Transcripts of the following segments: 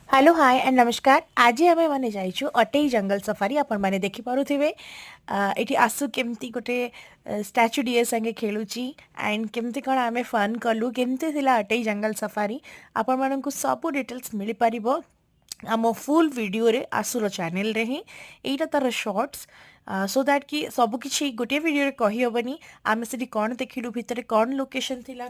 Hello hi and नमस्कार। आज आम मैंने जाइछु अटई जंगल सफारी। आपण मैंने देखि पारुथिबे एठी आसु केमती गोटे स्टैचू डीए संगे खेलुची एंड केमती कण आमे फन कलु केमती थिला अटई जंगल सफारी। आपण माननकु सब डिटेल्स मिली परिबो आम फुल वीडियो रे आसुर चैनल रे ही एटा तार शॉर्ट्स सो दैट कि सब किछि गोटे वीडियो रे कहि हबनी। आमे सेठी कोन देखिलु भितरे कोन लोकेशन थिला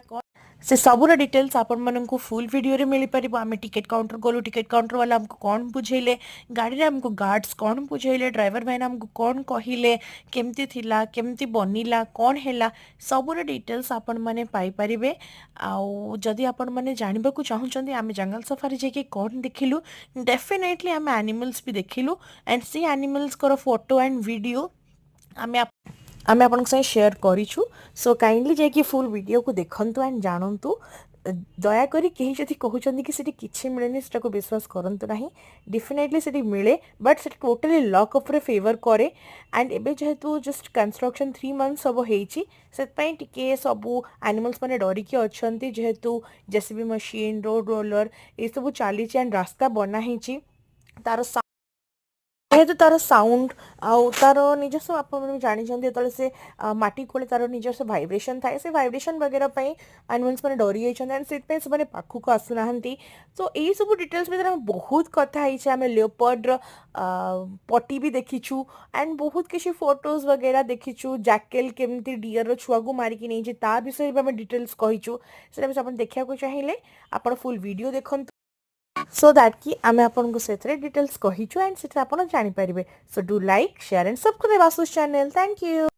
से सबूर डिटेल्स आपण मानक फुल वीडियो रे मिल पार। आम टिकेट काउंटर गलु टिकेट काउंटर वाला आमको कौन बुझेले गाड़ी रे आमको गार्ड्स कौन बुझेले ड्राइवर भाई आमको कौन कहले केमती थिला केमती बनिला कौन हैला सबूर डिटेल्स आपण माने पाई परिबे। आउ जदि आपण माने जानबा को चाहुचंदी आमे जंगल सफारी जेके कौन देखिलु डेफिनेटली आमे एनिमल्स भी देखिलु एंड सी एनिमल्स कर फोटो एंड वीडियो आमे आमे आपन संगे शेयर करिछु। सो काइंडली जाकि फुल वीडियो को देखंतु एंड जानंतु। दया करी केही जति कहउचंदी कि सेठी किछि मिलेनी सेटा को विश्वास करंतु नाही। डेफिनेटली सेठी मिले बट सेटा टोटली लक ऑफ रे फेवर करे एंड एबे जेहेतु जस्ट कंस्ट्रक्शन 3 मंथ्स सब हेची सेत पई टिके सबु एनिमल्स माने डरी के अछंती जेहेतु जेसीबी मशीन रोड रोलर ए सब चाली एंड रास्ता बना हेची तार जेहेतु तार साउंड आउ तार निजस्व आप जानी जो से माटी खोले तार निजस्व भाइब्रेशन थाए से भाइब्रेशन वगैरह एनिमल्स मैंने डरी जाइए से पाखक आसुना। तो यही सब डिटेल्स भितर बहुत कथा आम लेपर्ड पटी भी देखीचु एंड बहुत किसी फोटोज वगैरह देखीचु जैकेल केमती डियर छुआ को मारिकी नहीं ता विषय भी आम डिटेल्स कहीचु से देखा चाहिए आप फुल वीडियो देखते सो दैट कि आमे आपनको सेथरे डिटेल्स कहिछु एंड सेथरे आपण जानि परिबे। So do like share and subscribe आसु चैनल। Thank you.